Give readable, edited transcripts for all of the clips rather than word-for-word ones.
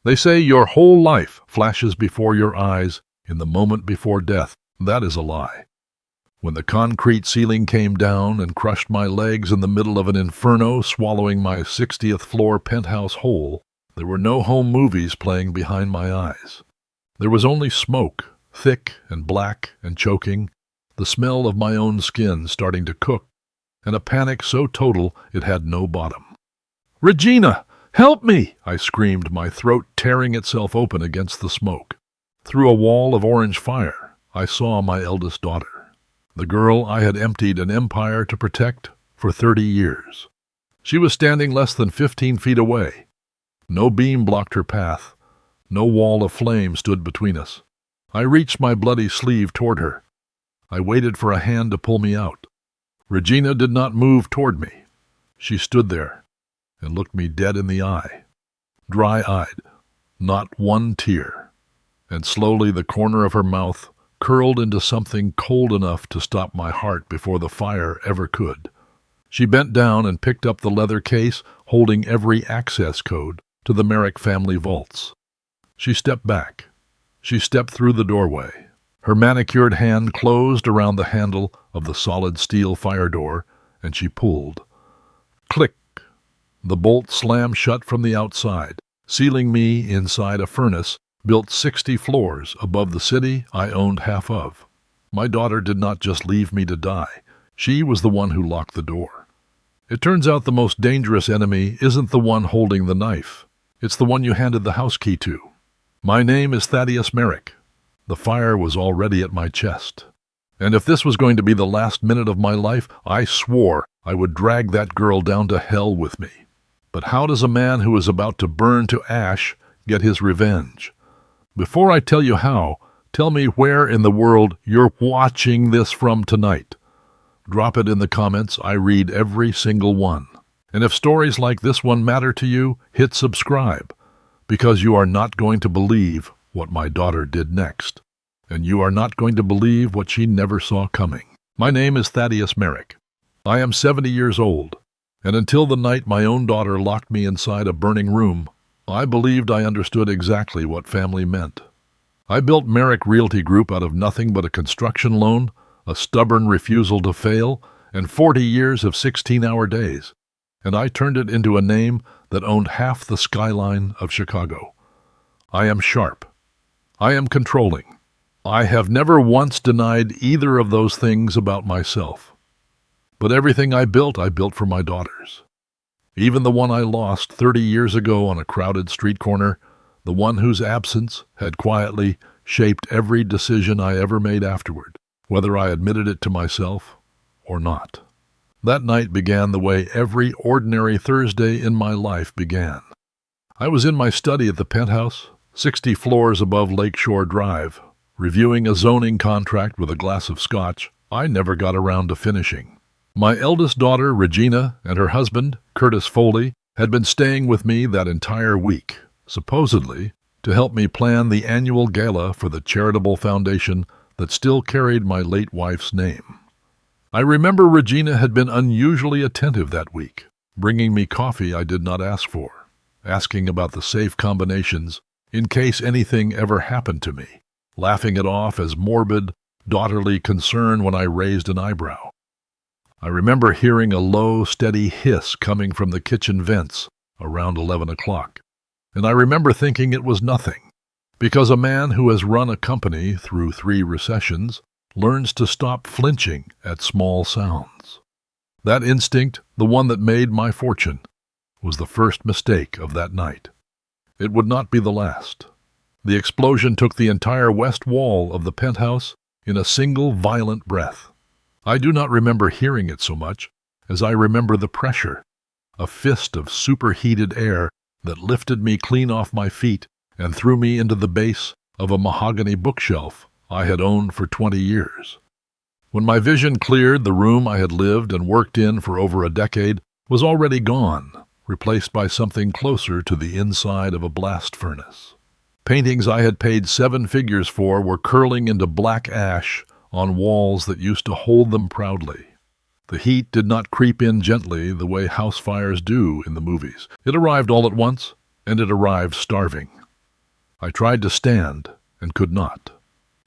They say your whole life flashes before your eyes in the moment before death. That is a lie. When the concrete ceiling came down and crushed my legs in the middle of an inferno, swallowing my 60th floor penthouse whole, there were no home movies playing behind my eyes. There was only smoke, thick and black and choking, the smell of my own skin starting to cook, and a panic so total it had no bottom. "Regina, help me!" I screamed, my throat tearing itself open against the smoke. Through a wall of orange fire, I saw my eldest daughter, the girl I had emptied an empire to protect for 30 years. She was standing less than 15 feet away. No beam blocked her path. No wall of flame stood between us. I reached my bloody sleeve toward her. I waited for a hand to pull me out. Regina did not move toward me. She stood there and looked me dead in the eye, dry-eyed, not one tear, and slowly the corner of her mouth curled into something cold enough to stop my heart before the fire ever could. She bent down and picked up the leather case holding every access code to the Merrick family vaults. She stepped back. She stepped through the doorway. Her manicured hand closed around the handle of the solid steel fire door, and she pulled. Click! The bolt slammed shut from the outside, sealing me inside a furnace built 60 floors above the city I owned half of. My daughter did not just leave me to die. She was the one who locked the door. It turns out the most dangerous enemy isn't the one holding the knife. It's the one you handed the house key to. My name is Thaddeus Merrick. The fire was already at my chest. And if this was going to be the last minute of my life, I swore I would drag that girl down to hell with me. But how does a man who is about to burn to ash get his revenge? Before I tell you how, tell me where in the world you're watching this from tonight. Drop it in the comments. I read every single one. And if stories like this one matter to you, hit subscribe, because you are not going to believe what my daughter did next, and you are not going to believe what she never saw coming. My name is Thaddeus Merrick. I am 70 years old, and until the night my own daughter locked me inside a burning room, I believed I understood exactly what family meant. I built Merrick Realty Group out of nothing but a construction loan, a stubborn refusal to fail, and 40 years of 16-hour days. And I turned it into a name that owned half the skyline of Chicago. I am sharp. I am controlling. I have never once denied either of those things about myself. But everything I built for my daughters. Even the one I lost 30 years ago on a crowded street corner, the one whose absence had quietly shaped every decision I ever made afterward, whether I admitted it to myself or not. That night began the way every ordinary Thursday in my life began. I was in my study at the penthouse, 60 floors above Lakeshore Drive, reviewing a zoning contract with a glass of scotch I never got around to finishing. My eldest daughter, Regina, and her husband, Curtis Foley, had been staying with me that entire week, supposedly to help me plan the annual gala for the charitable foundation that still carried my late wife's name. I remember Regina had been unusually attentive that week, bringing me coffee I did not ask for, asking about the safe combinations in case anything ever happened to me, laughing it off as morbid, daughterly concern when I raised an eyebrow. I remember hearing a low, steady hiss coming from the kitchen vents around 11 o'clock, and I remember thinking it was nothing, because a man who has run a company through 3 recessions learns to stop flinching at small sounds. That instinct, the one that made my fortune, was the first mistake of that night. It would not be the last. The explosion took the entire west wall of the penthouse in a single violent breath. I do not remember hearing it so much as I remember the pressure, a fist of superheated air that lifted me clean off my feet and threw me into the base of a mahogany bookshelf I had owned for 20 years. When my vision cleared, the room I had lived and worked in for over a decade was already gone, replaced by something closer to the inside of a blast furnace. Paintings I had paid 7 figures for were curling into black ash on walls that used to hold them proudly. The heat did not creep in gently the way house fires do in the movies. It arrived all at once, and it arrived starving. I tried to stand and could not.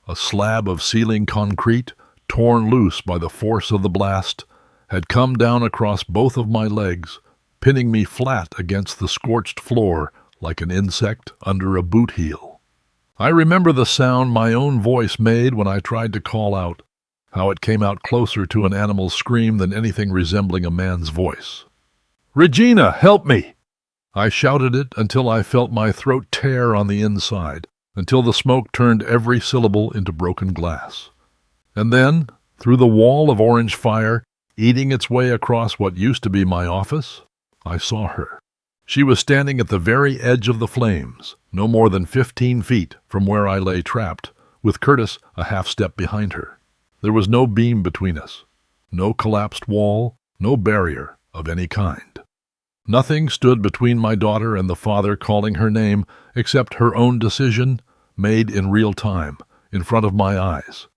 A slab of ceiling concrete, torn loose by the force of the blast, had come down across both of my legs, pinning me flat against the scorched floor like an insect under a boot heel. I remember the sound my own voice made when I tried to call out, how it came out closer to an animal's scream than anything resembling a man's voice. "Regina, help me!" I shouted it until I felt my throat tear on the inside, until the smoke turned every syllable into broken glass. And then, through the wall of orange fire, eating its way across what used to be my office, I saw her. She was standing at the very edge of the flames, no more than 15 feet from where I lay trapped, with Curtis a half step behind her. There was no beam between us, no collapsed wall, no barrier of any kind. Nothing stood between my daughter and the father calling her name except her own decision, made in real time, in front of my eyes.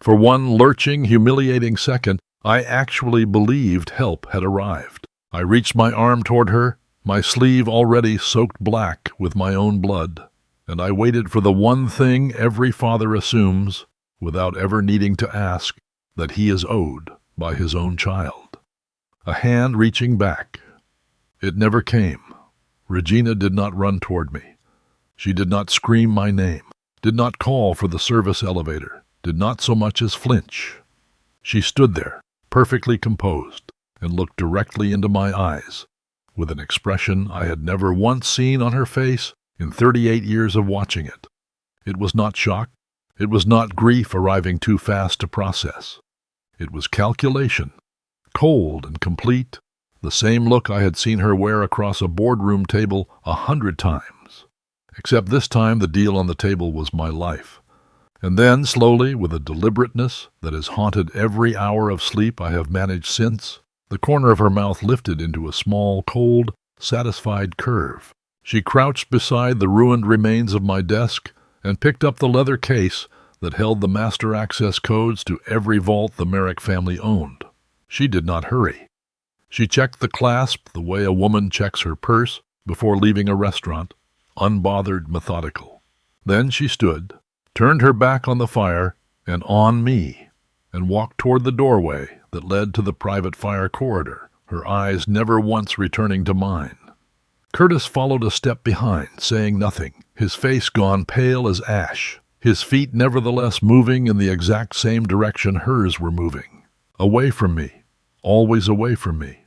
For one lurching, humiliating second, I actually believed help had arrived. I reached my arm toward her, my sleeve already soaked black with my own blood, and I waited for the one thing every father assumes, without ever needing to ask, that he is owed by his own child. A hand reaching back. It never came. Regina did not run toward me. She did not scream my name, did not call for the service elevator, did not so much as flinch. She stood there, perfectly composed, and looked directly into my eyes, with an expression I had never once seen on her face in 38 years of watching it. It was not shock. It was not grief arriving too fast to process. It was calculation, cold and complete, the same look I had seen her wear across a boardroom table 100 times. Except this time the deal on the table was my life. And then, slowly, with a deliberateness that has haunted every hour of sleep I have managed since, the corner of her mouth lifted into a small, cold, satisfied curve. She crouched beside the ruined remains of my desk and picked up the leather case that held the master access codes to every vault the Merrick family owned. She did not hurry. She checked the clasp the way a woman checks her purse before leaving a restaurant, unbothered, methodical. Then she stood, turned her back on the fire and on me, and walked toward the doorway that led to the private fire corridor, her eyes never once returning to mine. Curtis followed a step behind, saying nothing, his face gone pale as ash, his feet nevertheless moving in the exact same direction hers were moving. Away from me, always away from me.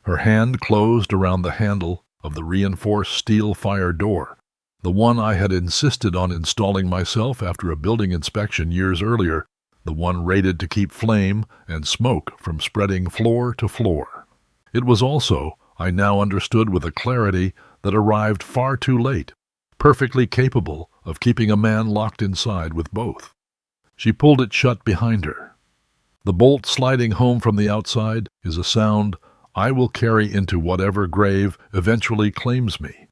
Her hand closed around the handle of the reinforced steel fire door, the one I had insisted on installing myself after a building inspection years earlier, the one rated to keep flame and smoke from spreading floor to floor. It was also, I now understood with a clarity that arrived far too late, perfectly capable of keeping a man locked inside with both. She pulled it shut behind her. The bolt sliding home from the outside is a sound I will carry into whatever grave eventually claims me.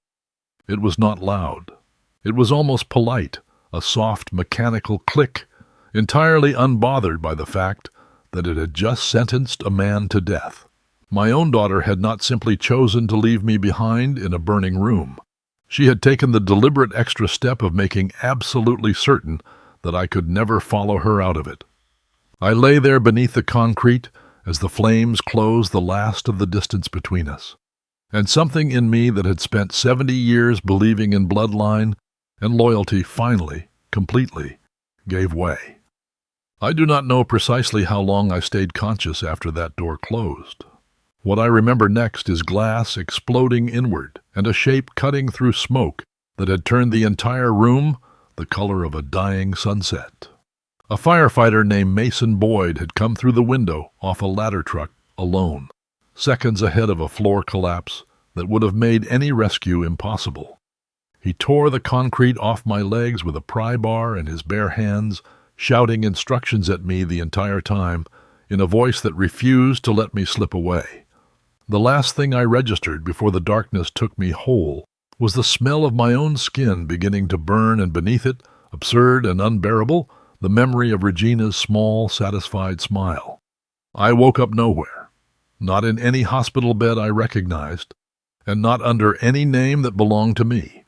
It was not loud. It was almost polite, a soft mechanical click, entirely unbothered by the fact that it had just sentenced a man to death. My own daughter had not simply chosen to leave me behind in a burning room. She had taken the deliberate extra step of making absolutely certain that I could never follow her out of it. I lay there beneath the concrete as the flames closed the last of the distance between us, and something in me that had spent 70 years believing in bloodline and loyalty finally, completely, gave way. I do not know precisely how long I stayed conscious after that door closed. What I remember next is glass exploding inward and a shape cutting through smoke that had turned the entire room the color of a dying sunset. A firefighter named Mason Boyd had come through the window off a ladder truck alone, seconds ahead of a floor collapse that would have made any rescue impossible. He tore the concrete off my legs with a pry bar in his bare hands, shouting instructions at me the entire time in a voice that refused to let me slip away. The last thing I registered before the darkness took me whole was the smell of my own skin beginning to burn, and beneath it, absurd and unbearable, the memory of Regina's small, satisfied smile. I woke up nowhere, not in any hospital bed I recognized, and not under any name that belonged to me.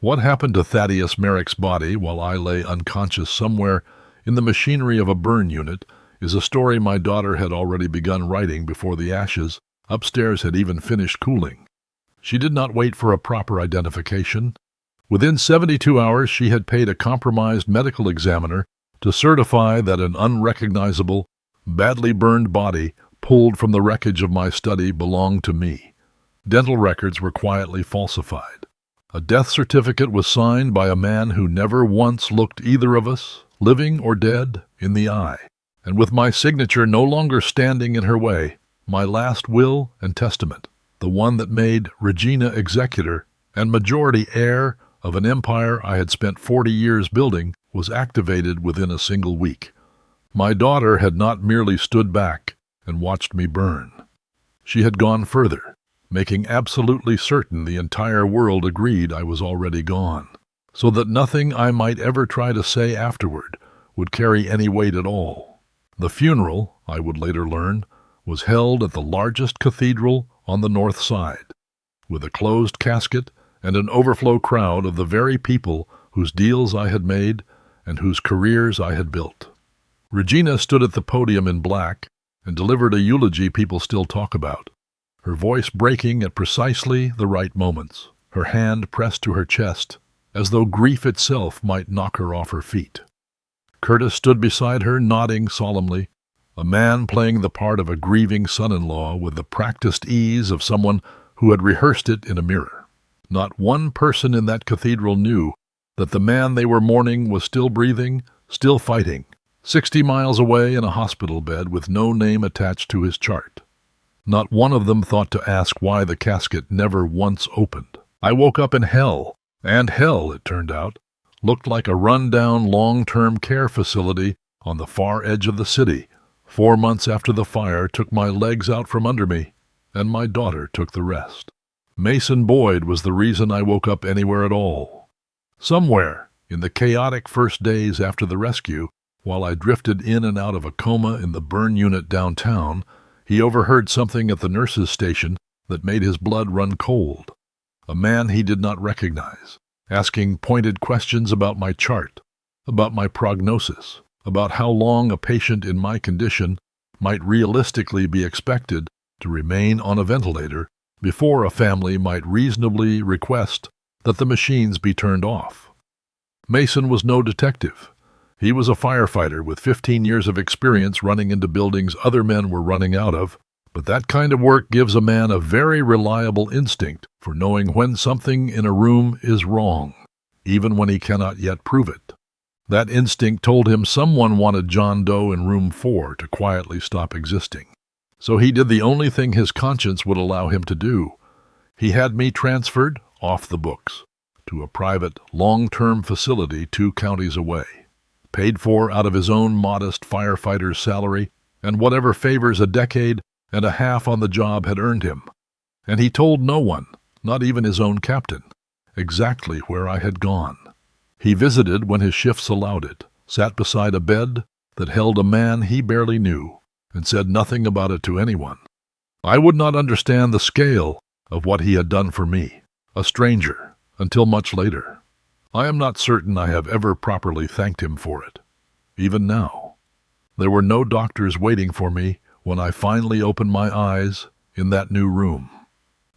What happened to Thaddeus Merrick's body while I lay unconscious somewhere in the machinery of a burn unit is a story my daughter had already begun writing before the ashes upstairs had even finished cooling. She did not wait for a proper identification. Within 72 hours, she had paid a compromised medical examiner to certify that an unrecognizable, badly burned body pulled from the wreckage of my study belonged to me. Dental records were quietly falsified. A death certificate was signed by a man who never once looked either of us, living or dead, in the eye. And with my signature no longer standing in her way, my last will and testament, the one that made Regina executor and majority heir of an empire I had spent 40 years building, was activated within a single week. My daughter had not merely stood back and watched me burn. She had gone further, making absolutely certain the entire world agreed I was already gone, so that nothing I might ever try to say afterward would carry any weight at all. The funeral, I would later learn, was held at the largest cathedral on the north side, with a closed casket and an overflow crowd of the very people whose deals I had made and whose careers I had built. Regina stood at the podium in black and delivered a eulogy people still talk about, her voice breaking at precisely the right moments, her hand pressed to her chest, as though grief itself might knock her off her feet. Curtis stood beside her, nodding solemnly, a man playing the part of a grieving son-in-law with the practiced ease of someone who had rehearsed it in a mirror. Not one person in that cathedral knew that the man they were mourning was still breathing, still fighting, 60 miles away in a hospital bed with no name attached to his chart. Not one of them thought to ask why the casket never once opened. I woke up in hell, and hell, it turned out, looked like a run-down long-term care facility on the far edge of the city. 4 months after the fire took my legs out from under me, and my daughter took the rest. Mason Boyd was the reason I woke up anywhere at all. Somewhere, in the chaotic first days after the rescue, while I drifted in and out of a coma in the burn unit downtown, he overheard something at the nurse's station that made his blood run cold. A man he did not recognize, asking pointed questions about my chart, about my prognosis, about how long a patient in my condition might realistically be expected to remain on a ventilator before a family might reasonably request that the machines be turned off. Mason was no detective. He was a firefighter with 15 years of experience running into buildings other men were running out of, but that kind of work gives a man a very reliable instinct for knowing when something in a room is wrong, even when he cannot yet prove it. That instinct told him someone wanted John Doe in room 4 to quietly stop existing. So he did the only thing his conscience would allow him to do. He had me transferred, off the books, to a private, long-term facility 2 counties away, paid for out of his own modest firefighter's salary and whatever favors a decade and a half on the job had earned him. And he told no one, not even his own captain, exactly where I had gone. He visited when his shifts allowed it, sat beside a bed that held a man he barely knew, and said nothing about it to anyone. I would not understand the scale of what he had done for me, a stranger, until much later. I am not certain I have ever properly thanked him for it, even now. There were no doctors waiting for me when I finally opened my eyes in that new room.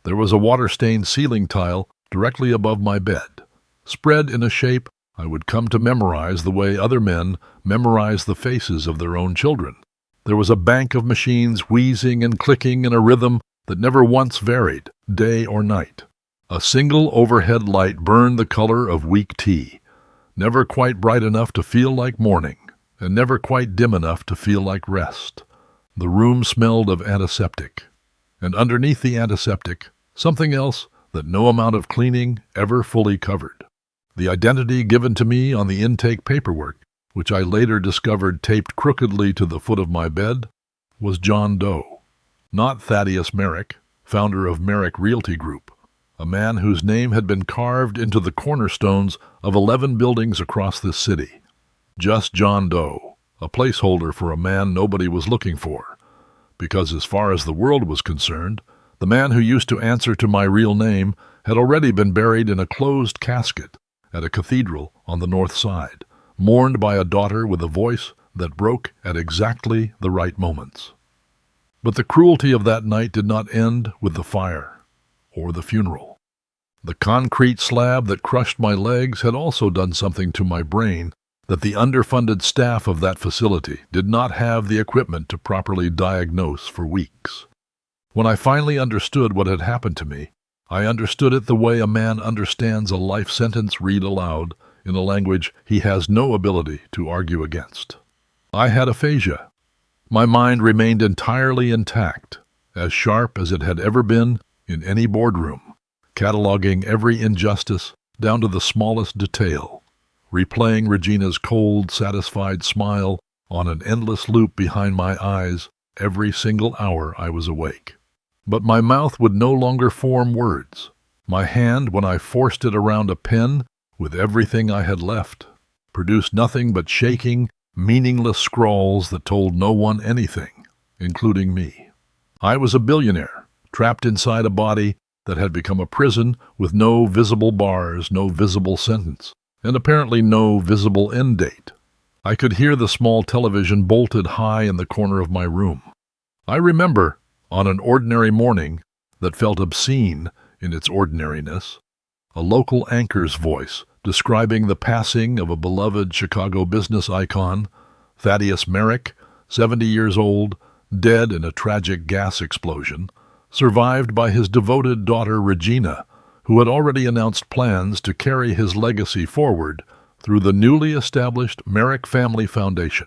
There was a water-stained ceiling tile directly above my bed, spread in a shape I would come to memorize the way other men memorize the faces of their own children. There was a bank of machines wheezing and clicking in a rhythm that never once varied, day or night. A single overhead light burned the color of weak tea, never quite bright enough to feel like morning, and never quite dim enough to feel like rest. The room smelled of antiseptic, and underneath the antiseptic, something else that no amount of cleaning ever fully covered. The identity given to me on the intake paperwork, which I later discovered taped crookedly to the foot of my bed, was John Doe, not Thaddeus Merrick, founder of Merrick Realty Group, a man whose name had been carved into the cornerstones of 11 buildings across this city. Just John Doe, a placeholder for a man nobody was looking for, because as far as the world was concerned, the man who used to answer to my real name had already been buried in a closed casket at a cathedral on the north side, mourned by a daughter with a voice that broke at exactly the right moments. But the cruelty of that night did not end with the fire or the funeral. The concrete slab that crushed my legs had also done something to my brain that the underfunded staff of that facility did not have the equipment to properly diagnose for weeks. When I finally understood what had happened to me, I understood it the way a man understands a life sentence read aloud in a language he has no ability to argue against. I had aphasia. My mind remained entirely intact, as sharp as it had ever been in any boardroom, cataloging every injustice down to the smallest detail, replaying Regina's cold, satisfied smile on an endless loop behind my eyes every single hour I was awake. But my mouth would no longer form words. My hand, when I forced it around a pen with everything I had left, produced nothing but shaking, meaningless scrawls that told no one anything, including me. I was a billionaire, trapped inside a body that had become a prison with no visible bars, no visible sentence, and apparently no visible end date. I could hear the small television bolted high in the corner of my room. I remember, on an ordinary morning that felt obscene in its ordinariness, a local anchor's voice describing the passing of a beloved Chicago business icon, Thaddeus Merrick, 70 years old, dead in a tragic gas explosion, survived by his devoted daughter Regina, who had already announced plans to carry his legacy forward through the newly established Merrick Family Foundation.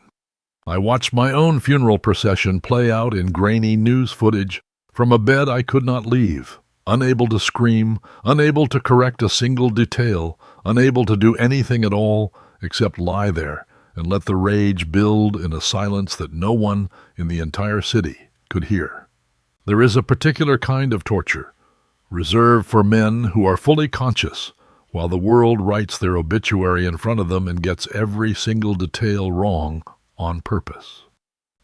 I watched my own funeral procession play out in grainy news footage from a bed I could not leave, unable to scream, unable to correct a single detail, unable to do anything at all except lie there and let the rage build in a silence that no one in the entire city could hear. There is a particular kind of torture, reserved for men who are fully conscious, while the world writes their obituary in front of them and gets every single detail wrong on purpose.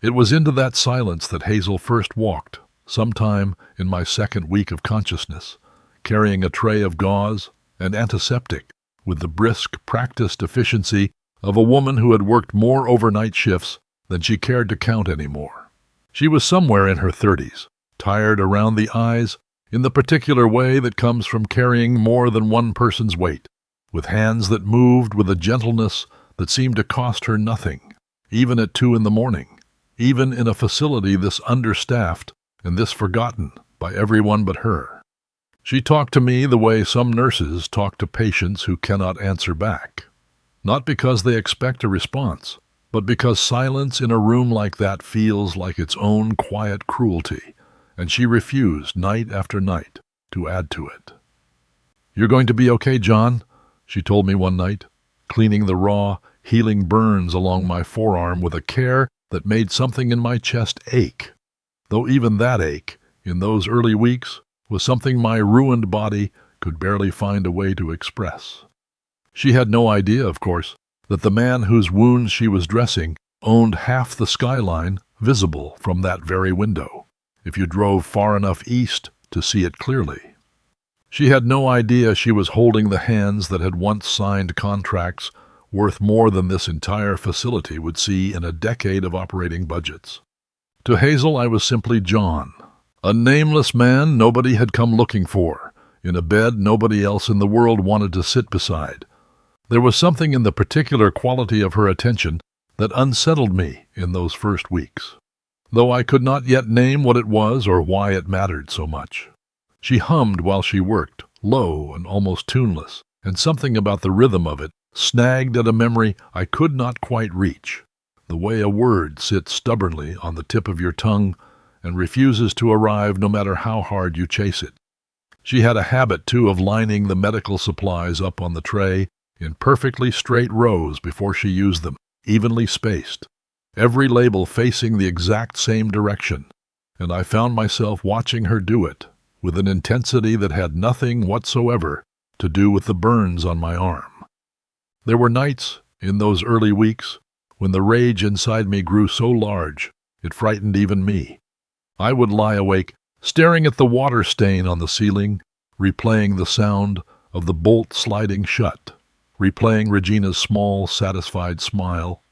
It was into that silence that Hazel first walked, sometime in my second week of consciousness, carrying a tray of gauze and antiseptic with the brisk, practiced efficiency of a woman who had worked more overnight shifts than she cared to count anymore. She was somewhere in her 30s, tired around the eyes in the particular way that comes from carrying more than one person's weight, with hands that moved with a gentleness that seemed to cost her nothing, even at 2 a.m, even in a facility this understaffed and this forgotten by everyone but her. She talked to me the way some nurses talk to patients who cannot answer back, not because they expect a response, but because silence in a room like that feels like its own quiet cruelty, and she refused night after night to add to it. "You're going to be okay, John," she told me one night, cleaning the raw, healing burns along my forearm with a care that made something in my chest ache, though even that ache, in those early weeks, was something my ruined body could barely find a way to express. She had no idea, of course, that the man whose wounds she was dressing owned half the skyline visible from that very window, if you drove far enough east to see it clearly. She had no idea she was holding the hands that had once signed contracts worth more than this entire facility would see in a decade of operating budgets. To Hazel, I was simply John, a nameless man nobody had come looking for, in a bed nobody else in the world wanted to sit beside. There was something in the particular quality of her attention that unsettled me in those first weeks, though I could not yet name what it was or why it mattered so much. She hummed while she worked, low and almost tuneless, and something about the rhythm of it snagged at a memory I could not quite reach, the way a word sits stubbornly on the tip of your tongue and refuses to arrive no matter how hard you chase it. She had a habit, too, of lining the medical supplies up on the tray in perfectly straight rows before she used them, evenly spaced, every label facing the exact same direction, and I found myself watching her do it with an intensity that had nothing whatsoever to do with the burns on my arm. There were nights, in those early weeks, when the rage inside me grew so large it frightened even me. I would lie awake, staring at the water stain on the ceiling, replaying the sound of the bolt sliding shut, replaying Regina's small, satisfied smile,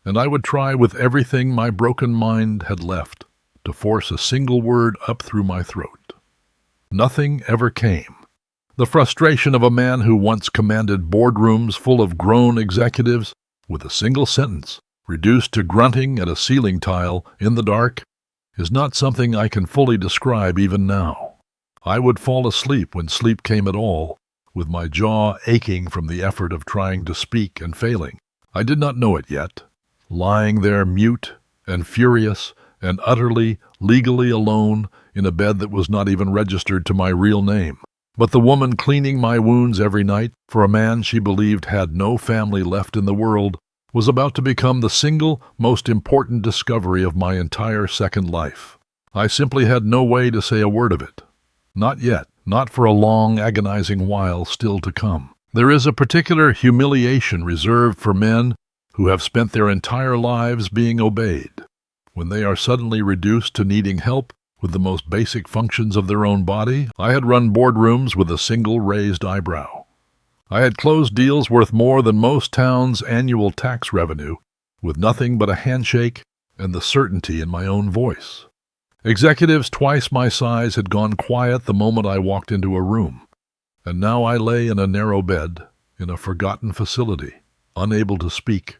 and I would try with everything my broken mind had left to force a single word up through my throat. Nothing ever came. The frustration of a man who once commanded boardrooms full of grown executives with a single sentence, reduced to grunting at a ceiling tile in the dark, is not something I can fully describe even now. I would fall asleep when sleep came at all, with my jaw aching from the effort of trying to speak and failing. I did not know it yet, lying there mute and furious and utterly, legally alone in a bed that was not even registered to my real name. But the woman cleaning my wounds every night for a man she believed had no family left in the world was about to become the single most important discovery of my entire second life. I simply had no way to say a word of it. Not yet, not for a long, agonizing while still to come. There is a particular humiliation reserved for men who have spent their entire lives being obeyed, when they are suddenly reduced to needing help with the most basic functions of their own body. I had run boardrooms with a single raised eyebrow. I had closed deals worth more than most towns' annual tax revenue, with nothing but a handshake and the certainty in my own voice. Executives twice my size had gone quiet the moment I walked into a room, and now I lay in a narrow bed in a forgotten facility, unable to speak,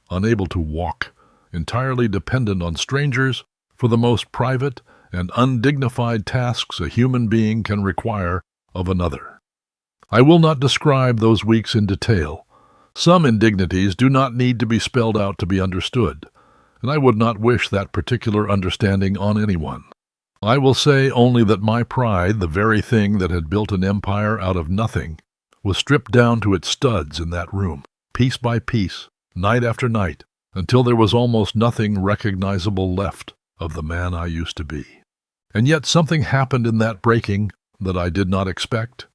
unable to walk, entirely dependent on strangers for the most private and undignified tasks a human being can require of another. I will not describe those weeks in detail. Some indignities do not need to be spelled out to be understood, and I would not wish that particular understanding on anyone. I will say only that my pride, the very thing that had built an empire out of nothing, was stripped down to its studs in that room, piece by piece, night after night, until there was almost nothing recognizable left of the man I used to be. And yet something happened in that breaking that I did not expect,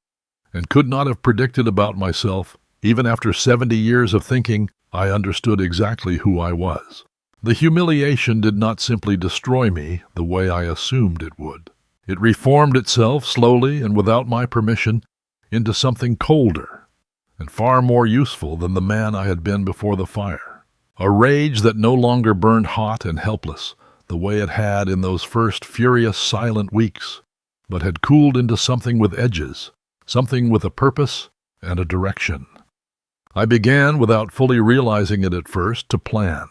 and could not have predicted about myself. Even after 70 years of thinking, I understood exactly who I was. The humiliation did not simply destroy me the way I assumed it would. It reformed itself slowly and without my permission into something colder and far more useful than the man I had been before the fire. A rage that no longer burned hot and helpless the way it had in those first furious, silent weeks, but had cooled into something with edges, something with a purpose and a direction. I began, without fully realizing it at first, to plan.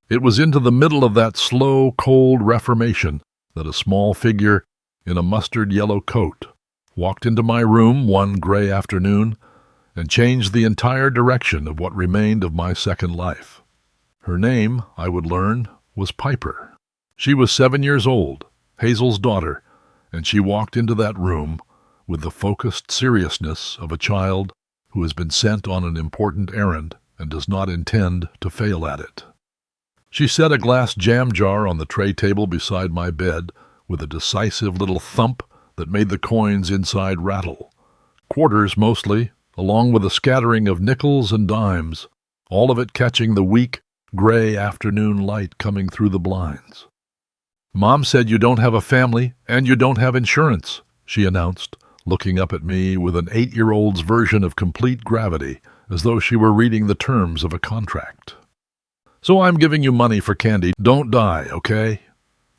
It was into the middle of that slow, cold reformation that a small figure in a mustard-yellow coat walked into my room one gray afternoon and changed the entire direction of what remained of my second life. Her name, I would learn, was Piper. She was 7 years old, Hazel's daughter, and she walked into that room with the focused seriousness of a child who has been sent on an important errand and does not intend to fail at it. She set a glass jam jar on the tray table beside my bed with a decisive little thump that made the coins inside rattle. Quarters mostly, along with a scattering of nickels and dimes, all of it catching the weak, gray afternoon light coming through the blinds. "Mom said you don't have a family and you don't have insurance," she announced, looking up at me with an 8-year-old's version of complete gravity, as though she were reading the terms of a contract. "So I'm giving you money for candy. Don't die, okay?"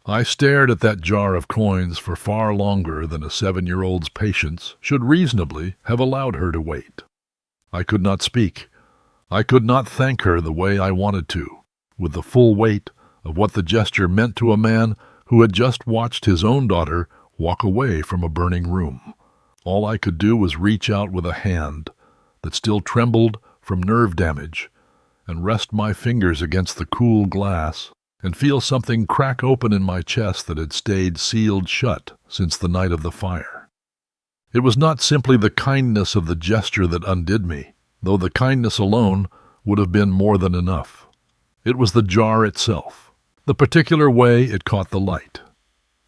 I stared at that jar of coins for far longer than a 7-year-old's patience should reasonably have allowed her to wait. I could not speak. I could not thank her the way I wanted to, with the full weight of what the gesture meant to a man who had just watched his own daughter walk away from a burning room. All I could do was reach out with a hand that still trembled from nerve damage and rest my fingers against the cool glass and feel something crack open in my chest that had stayed sealed shut since the night of the fire. It was not simply the kindness of the gesture that undid me, though the kindness alone would have been more than enough. It was the jar itself, the particular way it caught the light,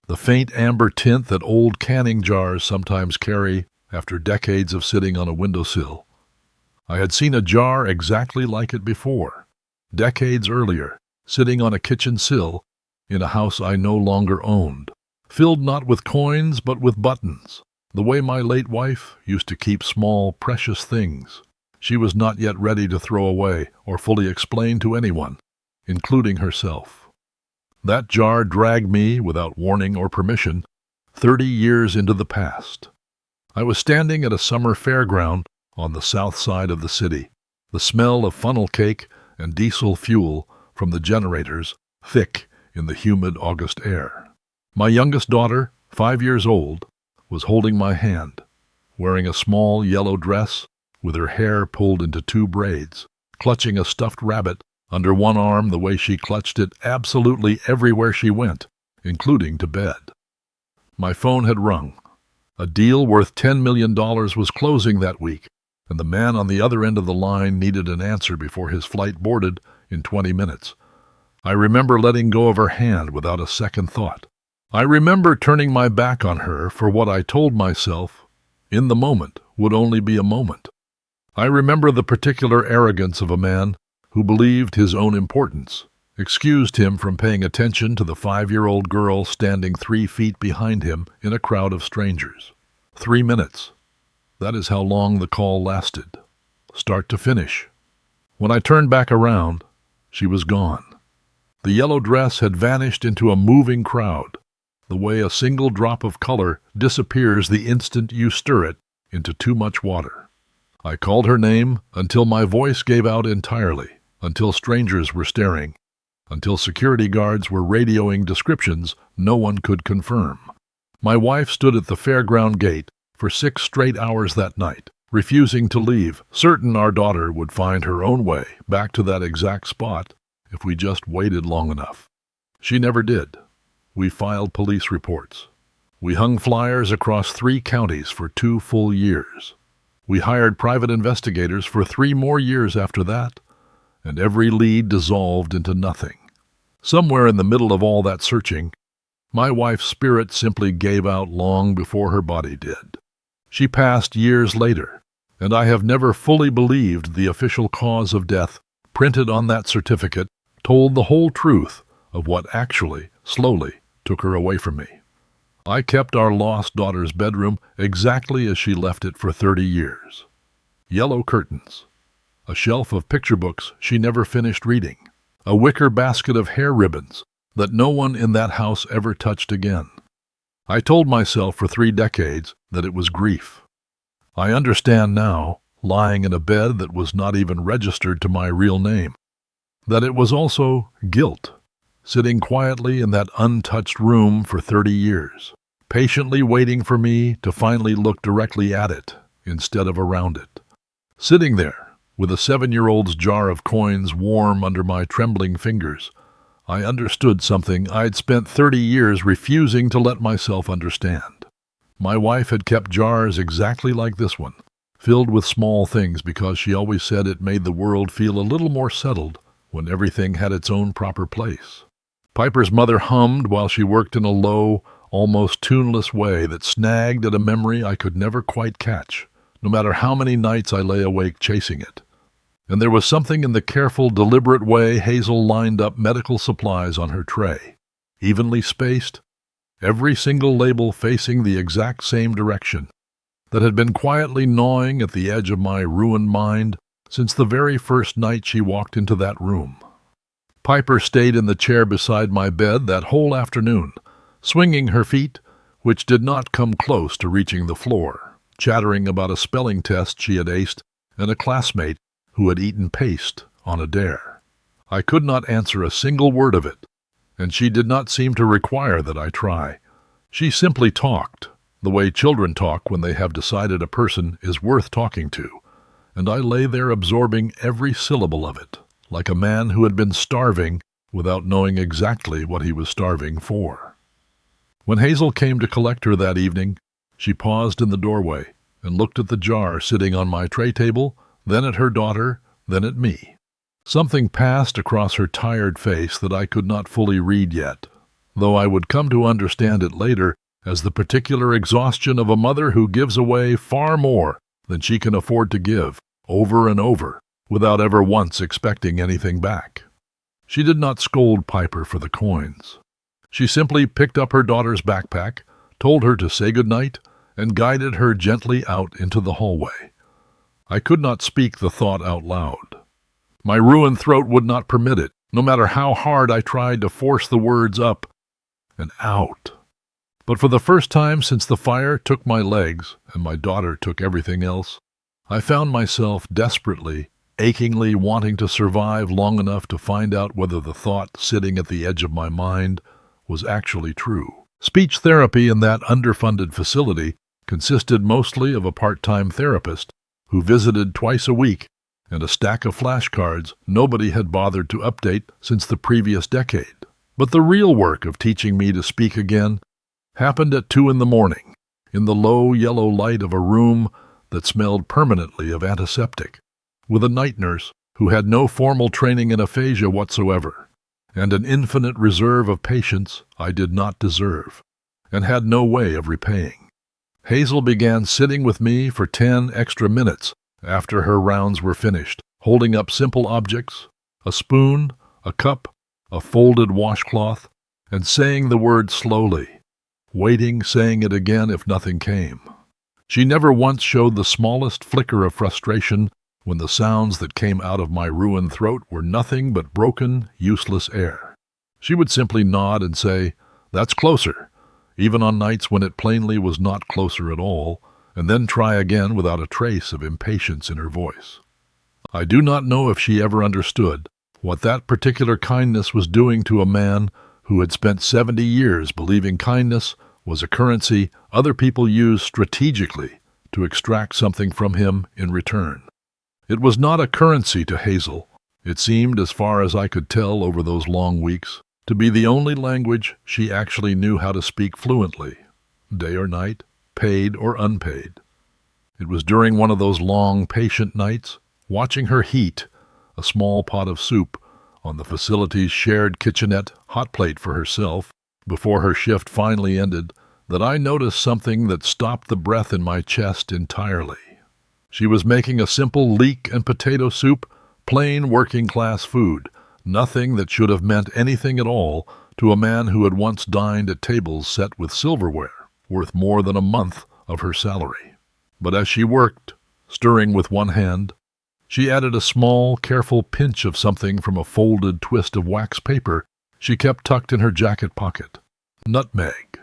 the faint amber tint that old canning jars sometimes carry after decades of sitting on a windowsill. I had seen a jar exactly like it before, decades earlier, sitting on a kitchen sill in a house I no longer owned, filled not with coins but with buttons, The way my late wife used to keep small, precious things she was not yet ready to throw away or fully explain to anyone, including herself. That jar dragged me, without warning or permission, 30 years into the past. I was standing at a summer fairground on the south side of the city, the smell of funnel cake and diesel fuel from the generators thick in the humid August air. My youngest daughter, 5 years old, was holding my hand, wearing a small yellow dress with her hair pulled into 2 braids, clutching a stuffed rabbit under one arm the way she clutched it absolutely everywhere she went, including to bed. My phone had rung. A deal worth $10 million was closing that week, and the man on the other end of the line needed an answer before his flight boarded in 20 minutes. I remember letting go of her hand without a second thought. I remember turning my back on her for what I told myself, in the moment, would only be a moment. I remember the particular arrogance of a man who believed his own importance excused him from paying attention to the 5-year-old girl standing 3 feet behind him in a crowd of strangers. 3 minutes. That is how long the call lasted, start to finish. When I turned back around, she was gone. The yellow dress had vanished into a moving crowd, the way a single drop of color disappears the instant you stir it into too much water. I called her name until my voice gave out entirely, until strangers were staring, until security guards were radioing descriptions no one could confirm. My wife stood at the fairground gate for 6 straight hours that night, refusing to leave, certain our daughter would find her own way back to that exact spot if we just waited long enough. She never did. We filed police reports. We hung flyers across 3 counties for 2 full years. We hired private investigators for 3 more years after that, and every lead dissolved into nothing. Somewhere in the middle of all that searching, my wife's spirit simply gave out long before her body did. She passed years later, and I have never fully believed the official cause of death printed on that certificate told the whole truth of what actually, slowly, took her away from me. I kept our lost daughter's bedroom exactly as she left it for 30 years. Yellow curtains, a shelf of picture books she never finished reading, a wicker basket of hair ribbons that no one in that house ever touched again. I told myself for 3 decades that it was grief. I understand now, lying in a bed that was not even registered to my real name, that it was also guilt. Sitting quietly in that untouched room for 30 years, patiently waiting for me to finally look directly at it instead of around it. Sitting there, with a 7-year-old's jar of coins warm under my trembling fingers, I understood something I'd spent 30 years refusing to let myself understand. My wife had kept jars exactly like this one, filled with small things because she always said it made the world feel a little more settled when everything had its own proper place. Piper's mother hummed while she worked in a low, almost tuneless way that snagged at a memory I could never quite catch, no matter how many nights I lay awake chasing it. And there was something in the careful, deliberate way Hazel lined up medical supplies on her tray, evenly spaced, every single label facing the exact same direction, that had been quietly gnawing at the edge of my ruined mind since the very first night she walked into that room. Piper stayed in the chair beside my bed that whole afternoon, swinging her feet, which did not come close to reaching the floor, chattering about a spelling test she had aced and a classmate who had eaten paste on a dare. I could not answer a single word of it, and she did not seem to require that I try. She simply talked, the way children talk when they have decided a person is worth talking to, and I lay there absorbing every syllable of it, like a man who had been starving without knowing exactly what he was starving for. When Hazel came to collect her that evening, she paused in the doorway and looked at the jar sitting on my tray table, then at her daughter, then at me. Something passed across her tired face that I could not fully read yet, though I would come to understand it later as the particular exhaustion of a mother who gives away far more than she can afford to give, over and over, without ever once expecting anything back. She did not scold Piper for the coins. She simply picked up her daughter's backpack, told her to say good night, and guided her gently out into the hallway. I could not speak the thought out loud. My ruined throat would not permit it, no matter how hard I tried to force the words up and out. But for the first time since the fire took my legs and my daughter took everything else, I found myself desperately, achingly wanting to survive long enough to find out whether the thought sitting at the edge of my mind was actually true. Speech therapy in that underfunded facility consisted mostly of a part-time therapist who visited twice a week and a stack of flashcards nobody had bothered to update since the previous decade. But the real work of teaching me to speak again happened at 2 a.m, in the low yellow light of a room that smelled permanently of antiseptic, with a night nurse who had no formal training in aphasia whatsoever, and an infinite reserve of patience I did not deserve, and had no way of repaying. Hazel began sitting with me for 10 extra minutes after her rounds were finished, holding up simple objects, a spoon, a cup, a folded washcloth, and saying the word slowly, waiting, saying it again if nothing came. She never once showed the smallest flicker of frustration when the sounds that came out of my ruined throat were nothing but broken, useless air. She would simply nod and say, "That's closer," even on nights when it plainly was not closer at all, and then try again without a trace of impatience in her voice. I do not know if she ever understood what that particular kindness was doing to a man who had spent 70 years believing kindness was a currency other people used strategically to extract something from him in return. It was not a currency to Hazel. It seemed, as far as I could tell over those long weeks, to be the only language she actually knew how to speak fluently, day or night, paid or unpaid. It was during one of those long, patient nights, watching her heat a small pot of soup on the facility's shared kitchenette hot plate for herself before her shift finally ended, that I noticed something that stopped the breath in my chest entirely. She was making a simple leek and potato soup, plain working-class food, nothing that should have meant anything at all to a man who had once dined at tables set with silverware, worth more than a month of her salary. But as she worked, stirring with one hand, she added a small, careful pinch of something from a folded twist of wax paper she kept tucked in her jacket pocket. Nutmeg.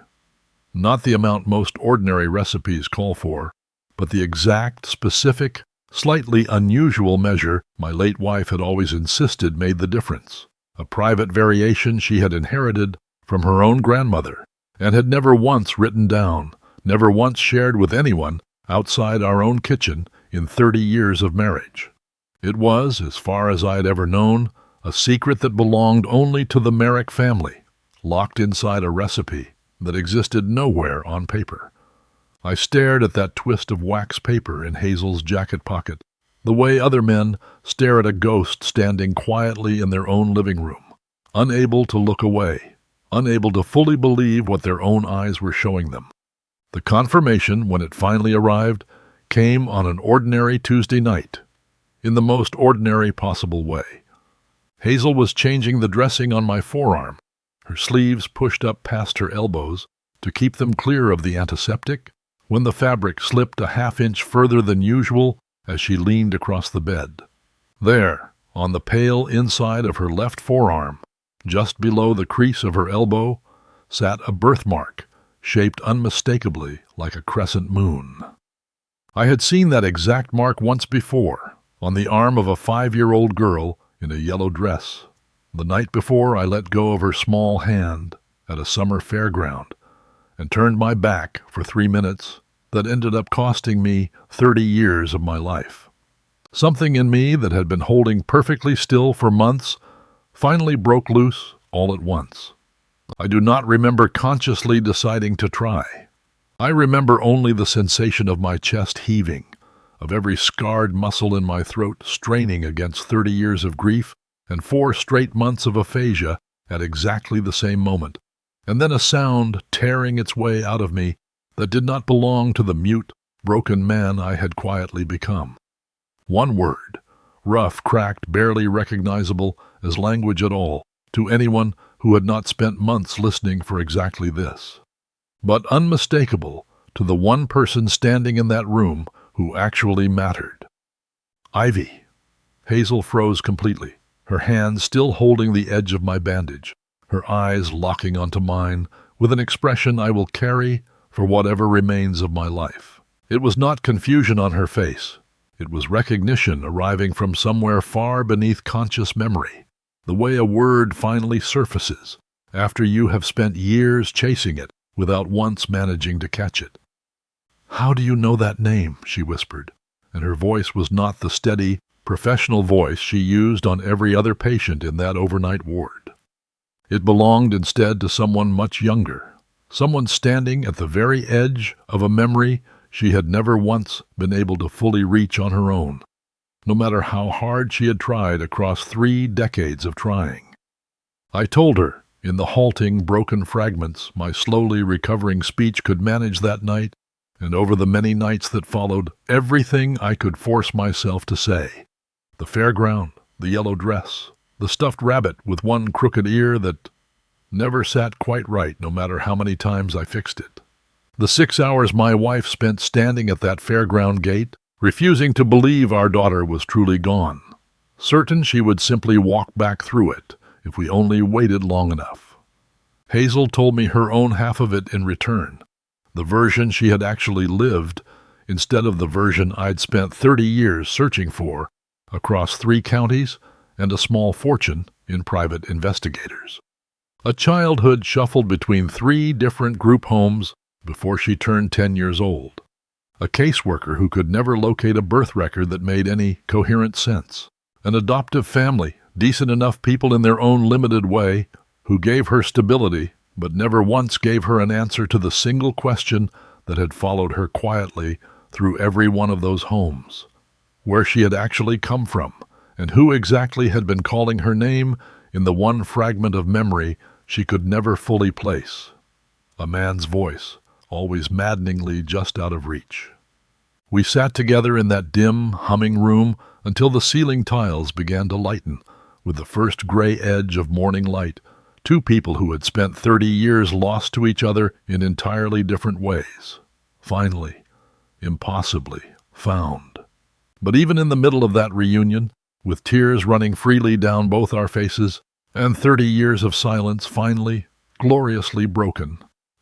Not the amount most ordinary recipes call for, but the exact, specific, slightly unusual measure my late wife had always insisted made the difference. A private variation she had inherited from her own grandmother, and had never once written down, never once shared with anyone outside our own kitchen in 30 years of marriage. It was, as far as I had ever known, a secret that belonged only to the Merrick family, locked inside a recipe that existed nowhere on paper. I stared at that twist of wax paper in Hazel's jacket pocket, the way other men stare at a ghost standing quietly in their own living room, unable to look away, unable to fully believe what their own eyes were showing them. The confirmation, when it finally arrived, came on an ordinary Tuesday night, in the most ordinary possible way. Hazel was changing the dressing on my forearm, her sleeves pushed up past her elbows to keep them clear of the antiseptic, when the fabric slipped a half-inch further than usual as she leaned across the bed. There, on the pale inside of her left forearm, just below the crease of her elbow, sat a birthmark shaped unmistakably like a crescent moon. I had seen that exact mark once before, on the arm of a 5-year-old girl in a yellow dress, the night before I let go of her small hand at a summer fairground and turned my back for 3 minutes that ended up costing me 30 years of my life. Something in me that had been holding perfectly still for months finally broke loose all at once. I do not remember consciously deciding to try. I remember only the sensation of my chest heaving, of every scarred muscle in my throat straining against 30 years of grief and 4 straight months of aphasia at exactly the same moment, and then a sound tearing its way out of me that did not belong to the mute, broken man I had quietly become. One word, rough, cracked, barely recognizable as language at all to anyone who had not spent months listening for exactly this, but unmistakable to the one person standing in that room who actually mattered. Ivy. Hazel froze completely, her hands still holding the edge of my bandage, her eyes locking onto mine with an expression I will carry for whatever remains of my life. It was not confusion on her face. It was recognition arriving from somewhere far beneath conscious memory, the way a word finally surfaces after you have spent years chasing it without once managing to catch it. "How do you know that name?" she whispered, and her voice was not the steady, professional voice she used on every other patient in that overnight ward. It belonged instead to someone much younger, someone standing at the very edge of a memory she had never once been able to fully reach on her own, no matter how hard she had tried across 3 decades of trying. I told her, in the halting, broken fragments my slowly recovering speech could manage that night, and over the many nights that followed, everything I could force myself to say. The fairground, the yellow dress, the stuffed rabbit with one crooked ear that never sat quite right no matter how many times I fixed it. The 6 hours my wife spent standing at that fairground gate, refusing to believe our daughter was truly gone, certain she would simply walk back through it if we only waited long enough. Hazel told me her own half of it in return, the version she had actually lived instead of the version I'd spent 30 years searching for across 3 counties and a small fortune in private investigators. A childhood shuffled between 3 different group homes before she turned 10 years old. A caseworker who could never locate a birth record that made any coherent sense. An adoptive family, decent enough people in their own limited way, who gave her stability but never once gave her an answer to the single question that had followed her quietly through every one of those homes. Where she had actually come from, and who exactly had been calling her name in the one fragment of memory she could never fully place. A man's voice, always maddeningly just out of reach. We sat together in that dim, humming room until the ceiling tiles began to lighten with the first gray edge of morning light, 2 people who had spent 30 years lost to each other in entirely different ways. Finally, impossibly, found. But even in the middle of that reunion, with tears running freely down both our faces, and 30 years of silence finally, gloriously broken,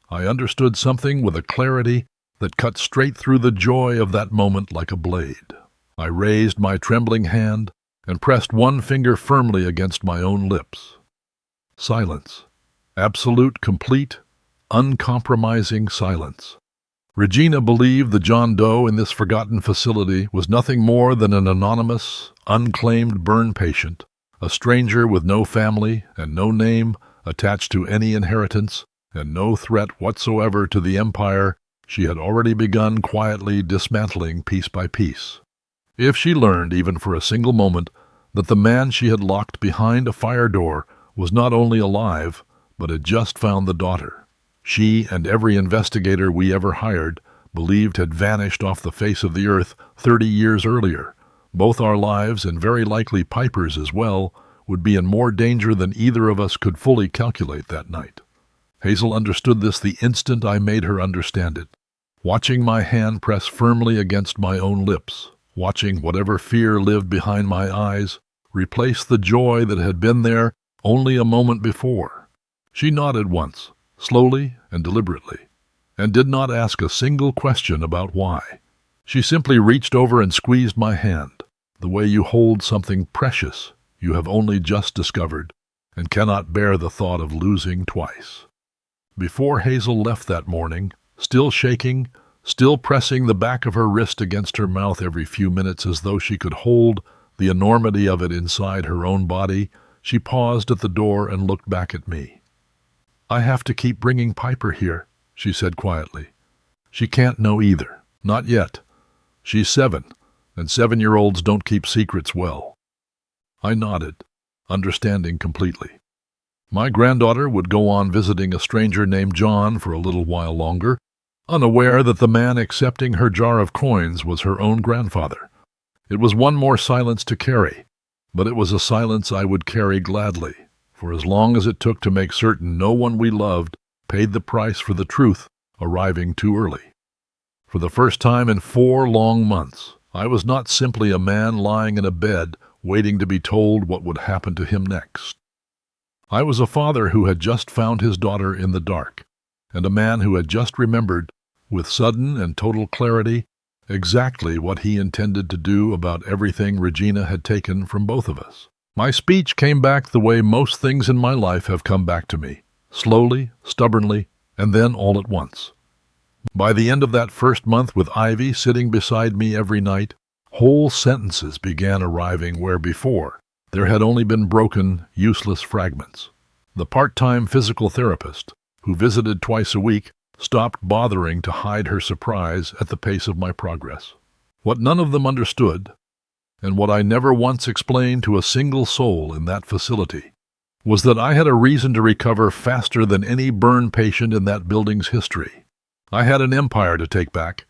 I understood something with a clarity that cut straight through the joy of that moment like a blade. I raised my trembling hand and pressed one finger firmly against my own lips. Silence. Absolute, complete, uncompromising silence. Regina believed the John Doe in this forgotten facility was nothing more than an anonymous, unclaimed burn patient, a stranger with no family and no name attached to any inheritance, and no threat whatsoever to the empire she had already begun quietly dismantling piece by piece. If she learned, even for a single moment, that the man she had locked behind a fire door was not only alive, but had just found the daughter she and every investigator we ever hired believed had vanished off the face of the earth 30 years earlier, both our lives, and very likely Piper's as well, would be in more danger than either of us could fully calculate that night. Hazel understood this the instant I made her understand it, watching my hand press firmly against my own lips, watching whatever fear lived behind my eyes replace the joy that had been there only a moment before. She nodded once, slowly and deliberately, and did not ask a single question about why. She simply reached over and squeezed my hand, the way you hold something precious you have only just discovered and cannot bear the thought of losing twice. Before Hazel left that morning, still shaking, still pressing the back of her wrist against her mouth every few minutes as though she could hold the enormity of it inside her own body, she paused at the door and looked back at me. "I have to keep bringing Piper here," she said quietly. "She can't know either. Not yet. She's 7, and 7-year-olds don't keep secrets well." I nodded, understanding completely. My granddaughter would go on visiting a stranger named John for a little while longer, unaware that the man accepting her jar of coins was her own grandfather. It was one more silence to carry, but it was a silence I would carry gladly, for as long as it took to make certain no one we loved paid the price for the truth arriving too early. For the first time in 4 long months, I was not simply a man lying in a bed waiting to be told what would happen to him next. I was a father who had just found his daughter in the dark, and a man who had just remembered, with sudden and total clarity, exactly what he intended to do about everything Regina had taken from both of us. My speech came back the way most things in my life have come back to me, slowly, stubbornly, and then all at once. By the end of that first month, with Ivy sitting beside me every night, whole sentences began arriving where before there had only been broken, useless fragments. The part-time physical therapist, who visited twice a week, stopped bothering to hide her surprise at the pace of my progress. What none of them understood, and what I never once explained to a single soul in that facility, was that I had a reason to recover faster than any burn patient in that building's history. I had an empire to take back,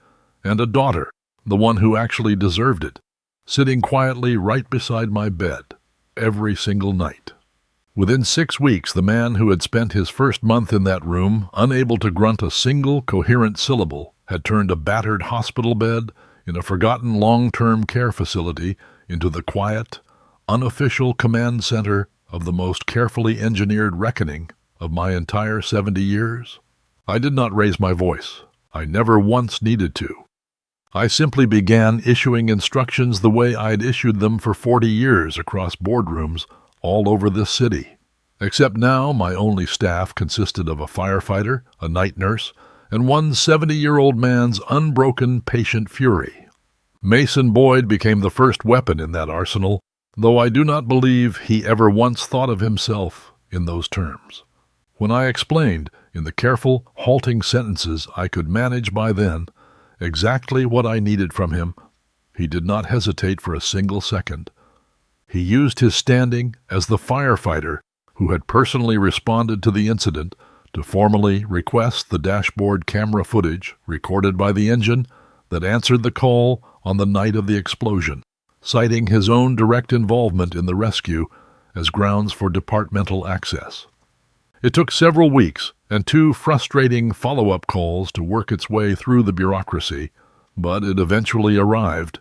and a daughter, the one who actually deserved it, sitting quietly right beside my bed every single night. Within 6 weeks, the man who had spent his first month in that room, unable to grunt a single coherent syllable, had turned a battered hospital bed in a forgotten long-term care facility into the quiet, unofficial command center of the most carefully engineered reckoning of my entire 70 years. I did not raise my voice. I never once needed to. I simply began issuing instructions the way I'd issued them for 40 years across boardrooms all over this city. Except now my only staff consisted of a firefighter, a night nurse, and one 70-year-old man's unbroken patient fury. Mason Boyd became the first weapon in that arsenal, though I do not believe he ever once thought of himself in those terms. When I explained, in the careful, halting sentences I could manage by then, exactly what I needed from him, he did not hesitate for a single second. He used his standing as the firefighter who had personally responded to the incident to formally request the dashboard camera footage recorded by the engine that answered the call on the night of the explosion, citing his own direct involvement in the rescue as grounds for departmental access. It took several weeks and 2 frustrating follow-up calls to work its way through the bureaucracy, but it eventually arrived,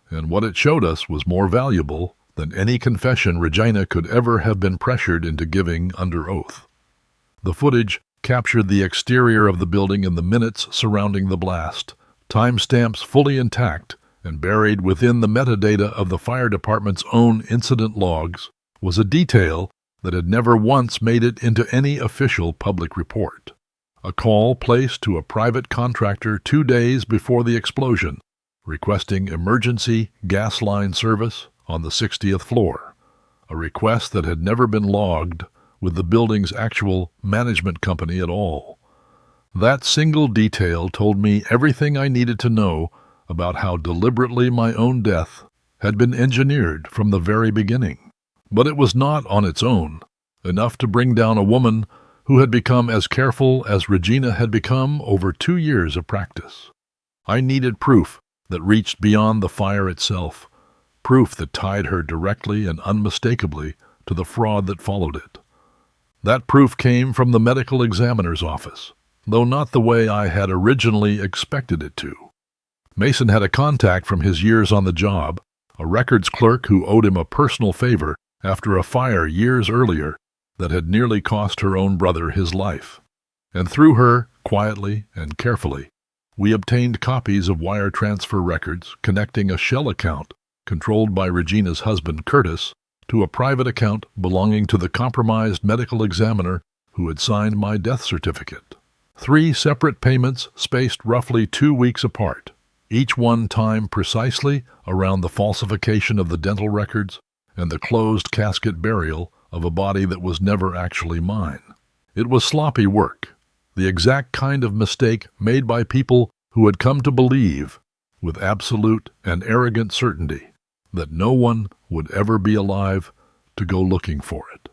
and what it showed us was more valuable than any confession Regina could ever have been pressured into giving under oath. The footage captured the exterior of the building in the minutes surrounding the blast, timestamps fully intact and buried within the metadata of the fire department's own incident logs was a detail that had never once made it into any official public report. A call placed to a private contractor 2 days before the explosion, requesting emergency gas line service on the 60th floor, a request that had never been logged with the building's actual management company at all. That single detail told me everything I needed to know about how deliberately my own death had been engineered from the very beginning. But it was not, on its own, enough to bring down a woman who had become as careful as Regina had become over 2 years of practice. I needed proof that reached beyond the fire itself, proof that tied her directly and unmistakably to the fraud that followed it. That proof came from the medical examiner's office, though not the way I had originally expected it to. Mason had a contact from his years on the job, a records clerk who owed him a personal favor after a fire years earlier that had nearly cost her own brother his life. And through her, quietly and carefully, we obtained copies of wire transfer records connecting a shell account controlled by Regina's husband Curtis to a private account belonging to the compromised medical examiner who had signed my death certificate. 3 separate payments spaced roughly 2 weeks apart, each one timed precisely around the falsification of the dental records and the closed casket burial of a body that was never actually mine. It was sloppy work, the exact kind of mistake made by people who had come to believe, with absolute and arrogant certainty, that no one would ever be alive to go looking for it.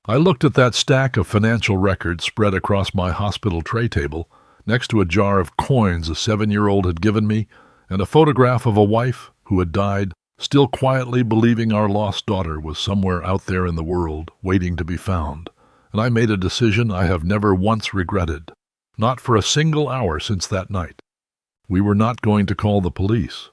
I looked at that stack of financial records spread across my hospital tray table, next to a jar of coins a 7-year-old had given me, and a photograph of a wife who had died, still quietly believing our lost daughter was somewhere out there in the world, waiting to be found. And I made a decision I have never once regretted, not for a single hour since that night. We were not going to call the police.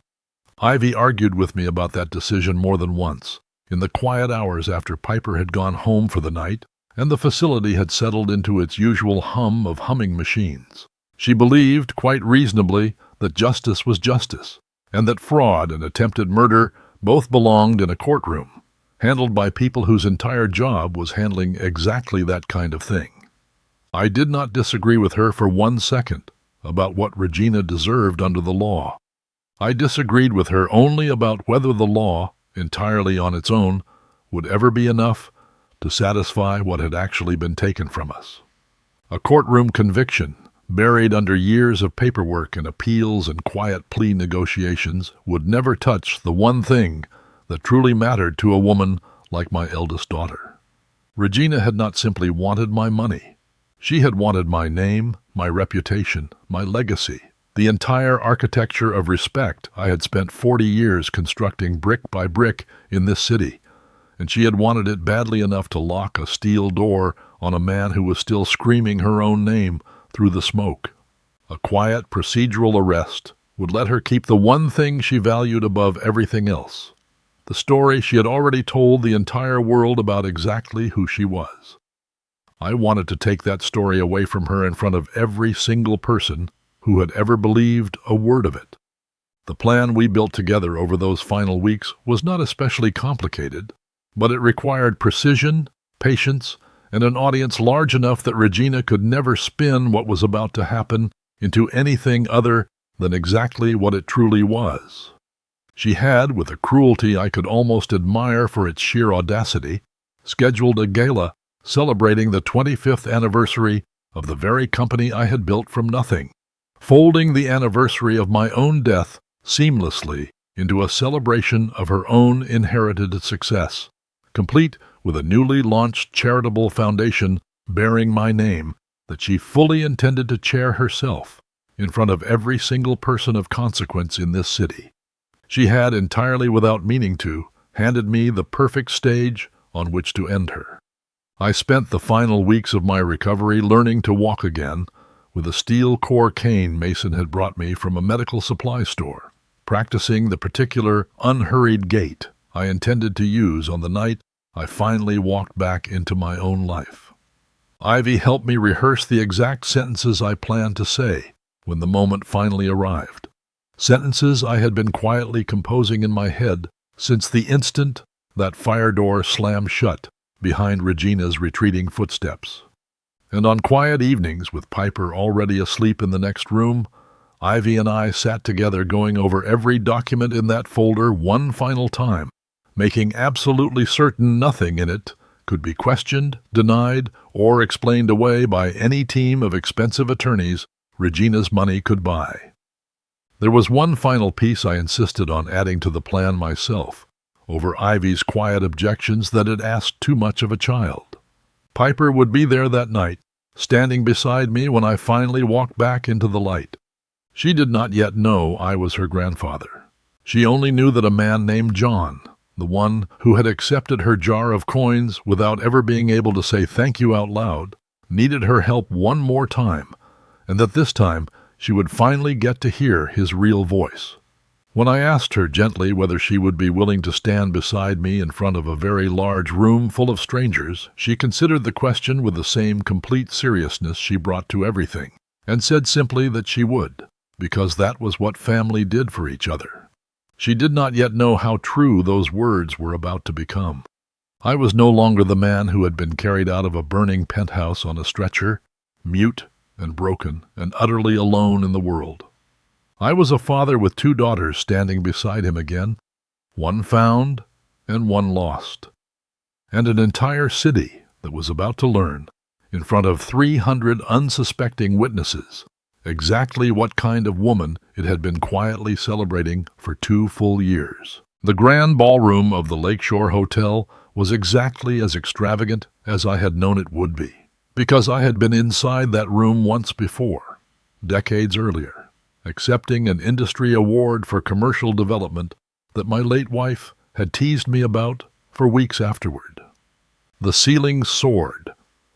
Ivy argued with me about that decision more than once, in the quiet hours after Piper had gone home for the night and the facility had settled into its usual hum of humming machines. She believed, quite reasonably, that justice was justice, and that fraud and attempted murder both belonged in a courtroom, handled by people whose entire job was handling exactly that kind of thing. I did not disagree with her for 1 second about what Regina deserved under the law. I disagreed with her only about whether the law, entirely on its own, would ever be enough to satisfy what had actually been taken from us. A courtroom conviction, buried under years of paperwork and appeals and quiet plea negotiations, would never touch the one thing that truly mattered to a woman like my eldest daughter. Regina had not simply wanted my money. She had wanted my name, my reputation, my legacy, the entire architecture of respect I had spent 40 years constructing brick by brick in this city, and she had wanted it badly enough to lock a steel door on a man who was still screaming her own name through the smoke. A quiet, procedural arrest would let her keep the one thing she valued above everything else, the story she had already told the entire world about exactly who she was. I wanted to take that story away from her in front of every single person who had ever believed a word of it. The plan we built together over those final weeks was not especially complicated, but it required precision, patience, and an audience large enough that Regina could never spin what was about to happen into anything other than exactly what it truly was. She had, with a cruelty I could almost admire for its sheer audacity, scheduled a gala celebrating the 25th anniversary of the very company I had built from nothing, folding the anniversary of my own death seamlessly into a celebration of her own inherited success, complete with a newly launched charitable foundation bearing my name that she fully intended to chair herself in front of every single person of consequence in this city. She had, entirely without meaning to, handed me the perfect stage on which to end her. I spent the final weeks of my recovery learning to walk again with a steel core cane Mason had brought me from a medical supply store, practicing the particular unhurried gait I intended to use on the night I finally walked back into my own life. Ivy helped me rehearse the exact sentences I planned to say when the moment finally arrived, sentences I had been quietly composing in my head since the instant that fire door slammed shut behind Regina's retreating footsteps. And on quiet evenings, with Piper already asleep in the next room, Ivy and I sat together going over every document in that folder one final time, making absolutely certain nothing in it could be questioned, denied, or explained away by any team of expensive attorneys Regina's money could buy. There was one final piece I insisted on adding to the plan myself, over Ivy's quiet objections that it asked too much of a child. Piper would be there that night, standing beside me when I finally walked back into the light. She did not yet know I was her grandfather. She only knew that a man named John, the one who had accepted her jar of coins without ever being able to say thank you out loud, needed her help one more time, and that this time she would finally get to hear his real voice. When I asked her gently whether she would be willing to stand beside me in front of a very large room full of strangers, she considered the question with the same complete seriousness she brought to everything, and said simply that she would, because that was what family did for each other. She did not yet know how true those words were about to become. I was no longer the man who had been carried out of a burning penthouse on a stretcher, mute and broken and utterly alone in the world. I was a father with 2 daughters standing beside him again, one found and one lost, and an entire city that was about to learn, in front of 300 unsuspecting witnesses, exactly what kind of woman it had been quietly celebrating for 2 full years. The grand ballroom of the Lakeshore Hotel was exactly as extravagant as I had known it would be, because I had been inside that room once before, decades earlier, accepting an industry award for commercial development that my late wife had teased me about for weeks afterward. The ceilings soared.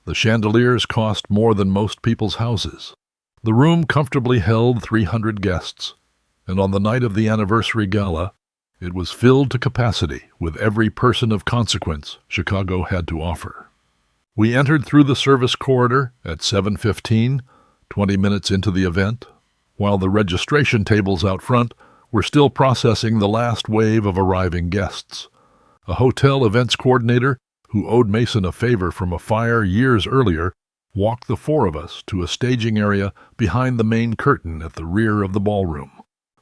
The chandeliers cost more than most people's houses. The room comfortably held 300 guests, and on the night of the anniversary gala, it was filled to capacity with every person of consequence Chicago had to offer. We entered through the service corridor at 7:15, 20 minutes into the event, while the registration tables out front were still processing the last wave of arriving guests. A hotel events coordinator, who owed Mason a favor from a fire years earlier, walked the four of us to a staging area behind the main curtain at the rear of the ballroom.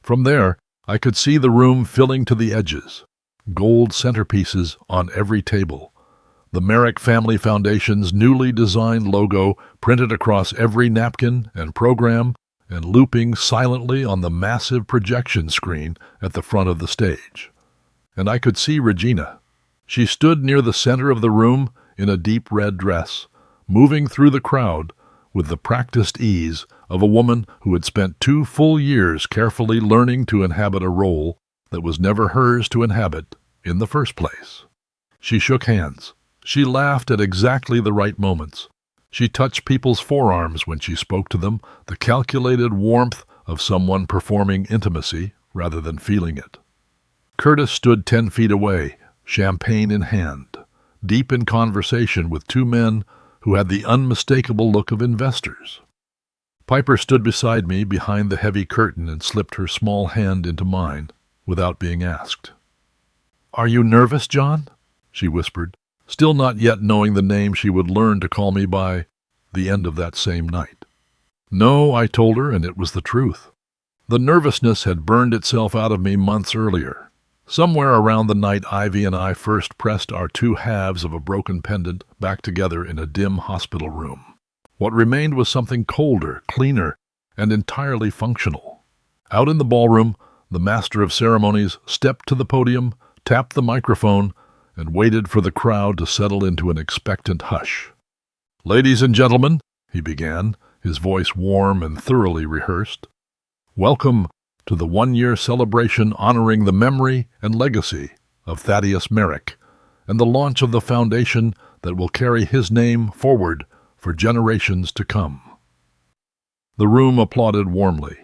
From there, I could see the room filling to the edges, gold centerpieces on every table, the Merrick Family Foundation's newly designed logo printed across every napkin and program and looping silently on the massive projection screen at the front of the stage. And I could see Regina. She stood near the center of the room in a deep red dress, moving through the crowd with the practiced ease of a woman who had spent 2 full years carefully learning to inhabit a role that was never hers to inhabit in the first place. She shook hands. She laughed at exactly the right moments. She touched people's forearms when she spoke to them, the calculated warmth of someone performing intimacy rather than feeling it. Curtis stood 10 feet away, champagne in hand, deep in conversation with 2 men who had the unmistakable look of investors. Piper stood beside me behind the heavy curtain and slipped her small hand into mine without being asked. "Are you nervous, John?" she whispered, still not yet knowing the name she would learn to call me by the end of that same night. No, I told her, and it was the truth. The nervousness had burned itself out of me months earlier. Somewhere around the night Ivy and I first pressed our 2 halves of a broken pendant back together in a dim hospital room. What remained was something colder, cleaner, and entirely functional. Out in the ballroom, the master of ceremonies stepped to the podium, tapped the microphone, and waited for the crowd to settle into an expectant hush. "Ladies and gentlemen," he began, his voice warm and thoroughly rehearsed, "welcome to the 1-year celebration honoring the memory and legacy of Thaddeus Merrick and the launch of the foundation that will carry his name forward for generations to come." The room applauded warmly.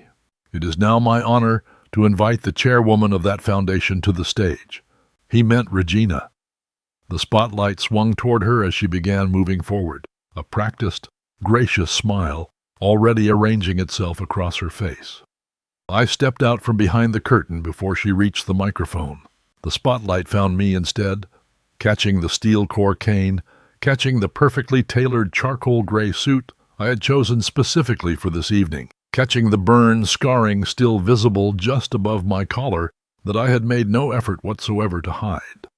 It is now my honor to invite the chairwoman of that foundation to the stage. He meant Regina. The spotlight swung toward her as she began moving forward, a practiced, gracious smile already arranging itself across her face. I stepped out from behind the curtain before she reached the microphone. The spotlight found me instead, catching the steel core cane, catching the perfectly tailored charcoal gray suit I had chosen specifically for this evening, catching the burn scarring still visible just above my collar that I had made no effort whatsoever to hide.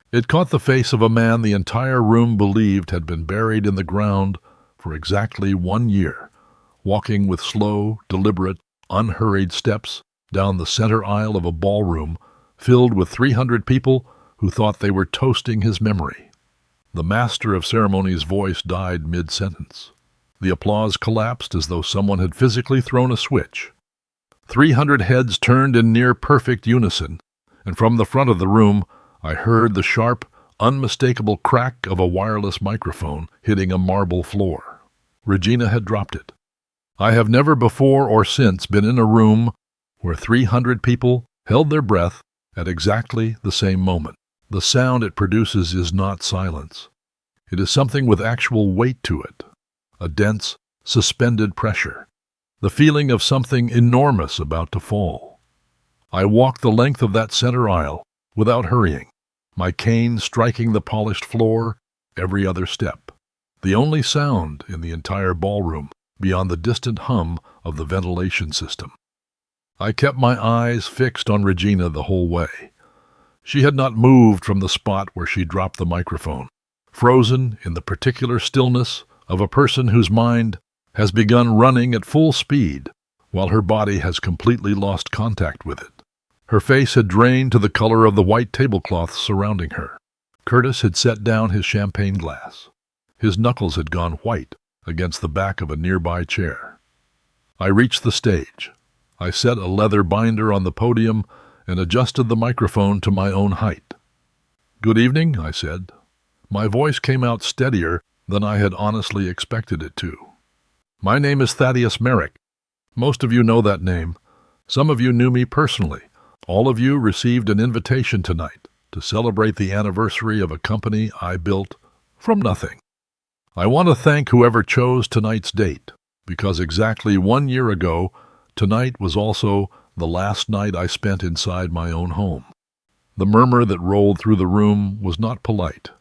It caught the face of a man the entire room believed had been buried in the ground for exactly 1 year, walking with slow, deliberate, unhurried steps down the center aisle of a ballroom filled with 300 people who thought they were toasting his memory. The master of ceremonies' voice died mid-sentence. The applause collapsed as though someone had physically thrown a switch. 300 heads turned in near-perfect unison, and from the front of the room I heard the sharp, unmistakable crack of a wireless microphone hitting a marble floor. Regina had dropped it. I have never before or since been in a room where 300 people held their breath at exactly the same moment. The sound it produces is not silence. It is something with actual weight to it, a dense, suspended pressure, the feeling of something enormous about to fall. I walked the length of that center aisle without hurrying, my cane striking the polished floor every other step, the only sound in the entire ballroom beyond the distant hum of the ventilation system. I kept my eyes fixed on Regina the whole way. She had not moved from the spot where she dropped the microphone, frozen in the particular stillness of a person whose mind has begun running at full speed while her body has completely lost contact with it. Her face had drained to the color of the white tablecloth surrounding her. Curtis had set down his champagne glass. His knuckles had gone white against the back of a nearby chair. I reached the stage. I set a leather binder on the podium and adjusted the microphone to my own height. "Good evening," I said. My voice came out steadier than I had honestly expected it to. "My name is Thaddeus Merrick, Most of you know that name. Some of you knew me personally. All of you received an invitation tonight to celebrate the anniversary of a company I built from nothing. I want to thank whoever chose tonight's date, because exactly 1 year ago, tonight was also the last night I spent inside my own home. The murmur that rolled through the room was not polite.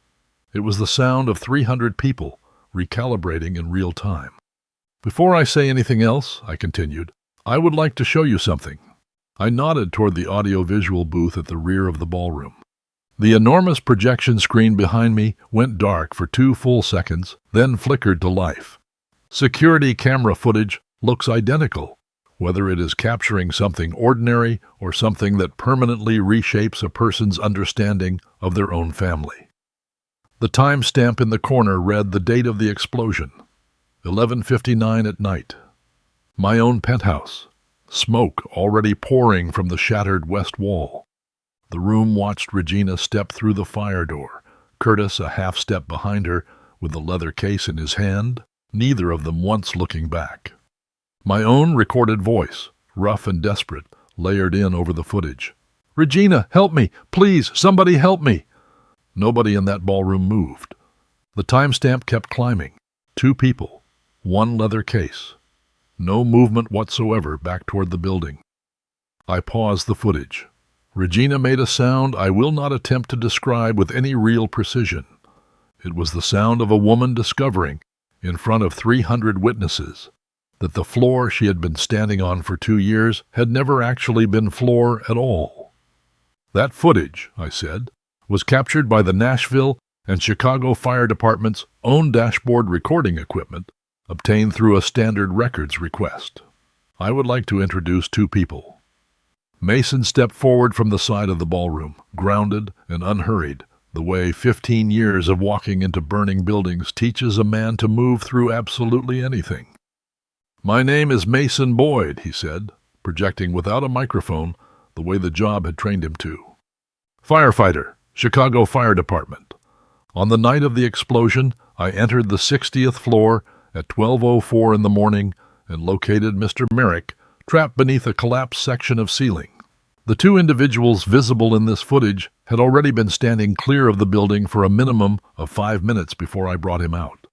It was the sound of 300 people recalibrating in real time. Before I say anything else, I continued, I would like to show you something. I nodded toward the audio-visual booth at the rear of the ballroom. The enormous projection screen behind me went dark for 2 full seconds, then flickered to life. Security camera footage looks identical, whether it is capturing something ordinary or something that permanently reshapes a person's understanding of their own family. The timestamp in the corner read the date of the explosion, 11:59 at night. My own penthouse, smoke already pouring from the shattered west wall. The room watched Regina step through the fire door, Curtis a half step behind her with the leather case in his hand, neither of them once looking back. My own recorded voice, rough and desperate, layered in over the footage. Regina, help me! Please, somebody help me! Nobody in that ballroom moved. The timestamp kept climbing. 2 people, 1 leather case. No movement whatsoever back toward the building. I paused the footage. Regina made a sound I will not attempt to describe with any real precision. It was the sound of a woman discovering, in front of 300 witnesses, that the floor she had been standing on for 2 years had never actually been floor at all. That footage, I said, was captured by the Nashville and Chicago Fire Department's own dashboard recording equipment, obtained through a standard records request. I would like to introduce 2 people. Mason stepped forward from the side of the ballroom, grounded and unhurried, the way 15 years of walking into burning buildings teaches a man to move through absolutely anything. My name is Mason Boyd, he said, projecting without a microphone the way the job had trained him to. Firefighter, Chicago Fire Department. On the night of the explosion, I entered the 60th floor at 12:04 in the morning and located Mr. Merrick trapped beneath a collapsed section of ceiling. The 2 individuals visible in this footage had already been standing clear of the building for a minimum of 5 minutes before I brought him out.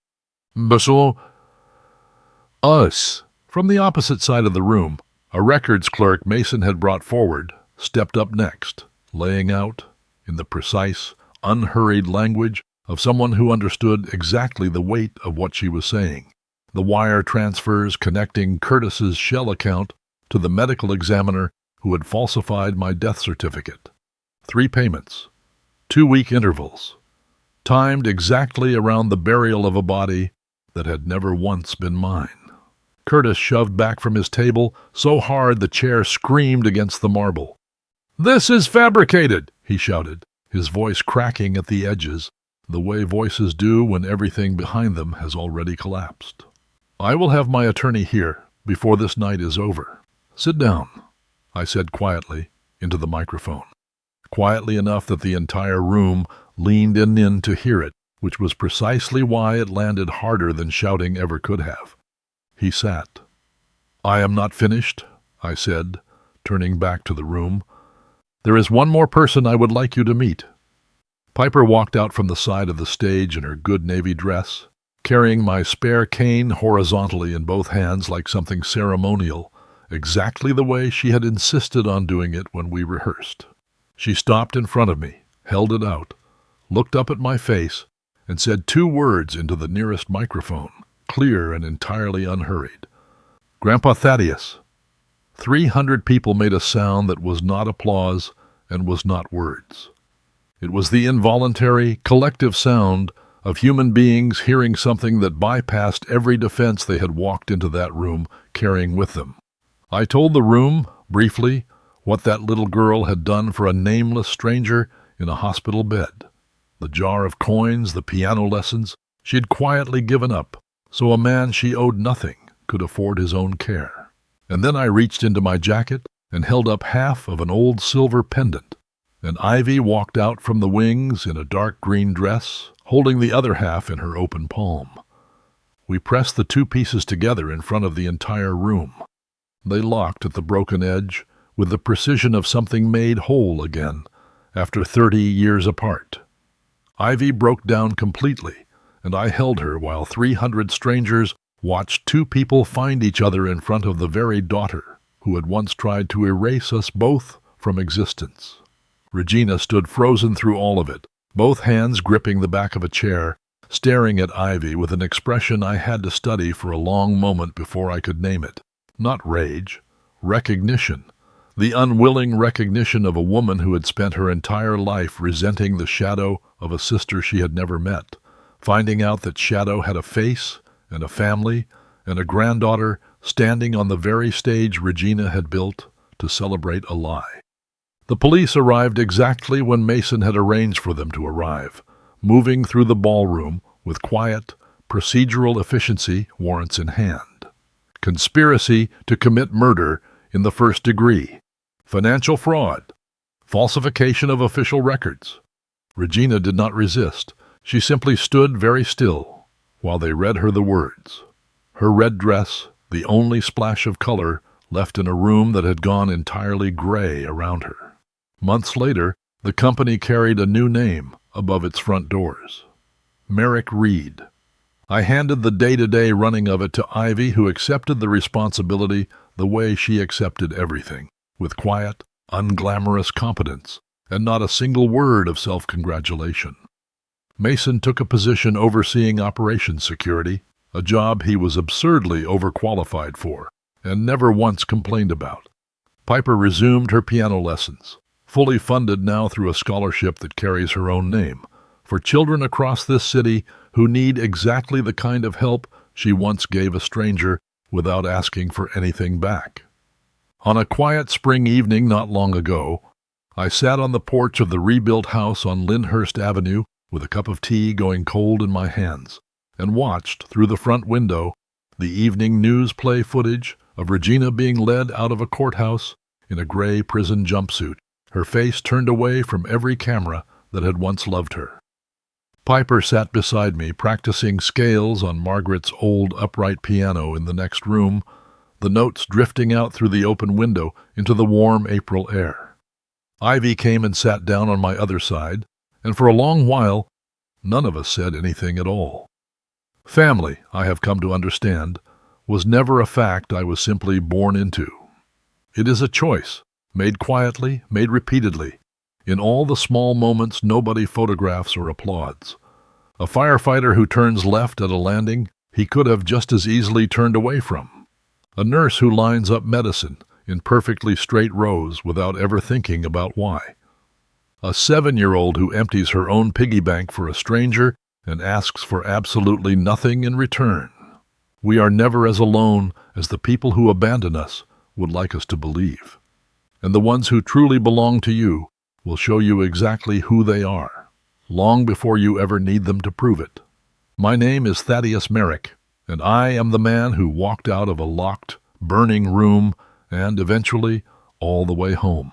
So, us. From the opposite side of the room, a records clerk Mason had brought forward stepped up next, laying out, in the precise, unhurried language of someone who understood exactly the weight of what she was saying. The wire transfers connecting Curtis's shell account to the medical examiner who had falsified my death certificate. 3 payments, 2-week intervals, timed exactly around the burial of a body that had never once been mine. Curtis shoved back from his table so hard the chair screamed against the marble. "This is fabricated!" he shouted, his voice cracking at the edges, the way voices do when everything behind them has already collapsed. "I will have my attorney here before this night is over. Sit down," I said quietly into the microphone, quietly enough that the entire room leaned in to hear it, which was precisely why it landed harder than shouting ever could have. He sat. "I am not finished," I said, turning back to the room. "There is one more person I would like you to meet." Piper walked out from the side of the stage in her good navy dress, carrying my spare cane horizontally in both hands like something ceremonial, exactly the way she had insisted on doing it when we rehearsed. She stopped in front of me, held it out, looked up at my face, and said 2 words into the nearest microphone, clear and entirely unhurried. "Grandpa Thaddeus." 300 people made a sound that was not applause and was not words. It was the involuntary, collective sound of human beings hearing something that bypassed every defense they had walked into that room carrying with them. I told the room, briefly, what that little girl had done for a nameless stranger in a hospital bed. The jar of coins, the piano lessons, she had quietly given up, so a man she owed nothing could afford his own care. And then I reached into my jacket and held up half of an old silver pendant, and Ivy walked out from the wings in a dark green dress, holding the other half in her open palm. We pressed the 2 pieces together in front of the entire room. They locked at the broken edge with the precision of something made whole again after 30 years apart. Ivy broke down completely, and I held her while 300 strangers watched two people find each other in front of the very daughter who had once tried to erase us both from existence. Regina stood frozen through all of it, both hands gripping the back of a chair, staring at Ivy with an expression I had to study for a long moment before I could name it. Not rage, recognition. The unwilling recognition of a woman who had spent her entire life resenting the shadow of a sister she had never met, finding out that Shadow had a face and a family and a granddaughter standing on the very stage Regina had built to celebrate a lie. The police arrived exactly when Mason had arranged for them to arrive, moving through the ballroom with quiet, procedural efficiency, warrants in hand. Conspiracy to commit murder in the first degree. Financial fraud. Falsification of official records. Regina did not resist. She simply stood very still while they read her the words. Her red dress, the only splash of color left in a room that had gone entirely gray around her. Months later, the company carried a new name above its front doors. Merrick Reed. I handed the day-to-day running of it to Ivy, who accepted the responsibility the way she accepted everything, with quiet, unglamorous competence, and not a single word of self-congratulation. Mason took a position overseeing operations security, a job he was absurdly overqualified for, and never once complained about. Piper resumed her piano lessons, fully funded now through a scholarship that carries her own name, for children across this city who need exactly the kind of help she once gave a stranger without asking for anything back. On a quiet spring evening not long ago, I sat on the porch of the rebuilt house on Lyndhurst Avenue with a cup of tea going cold in my hands, and watched through the front window the evening news play footage of Regina being led out of a courthouse in a gray prison jumpsuit, her face turned away from every camera that had once loved her. Piper sat beside me, practicing scales on Margaret's old upright piano in the next room, the notes drifting out through the open window into the warm April air. Ivy came and sat down on my other side, and for a long while, none of us said anything at all. Family, I have come to understand, was never a fact I was simply born into. It is a choice, made quietly, made repeatedly, in all the small moments nobody photographs or applauds. A firefighter who turns left at a landing he could have just as easily turned away from. A nurse who lines up medicine in perfectly straight rows without ever thinking about why. A 7-year-old who empties her own piggy bank for a stranger and asks for absolutely nothing in return. We are never as alone as the people who abandon us would like us to believe. And the ones who truly belong to you will show you exactly who they are, long before you ever need them to prove it. My name is Thaddeus Merrick, and I am the man who walked out of a locked, burning room and, eventually, all the way home.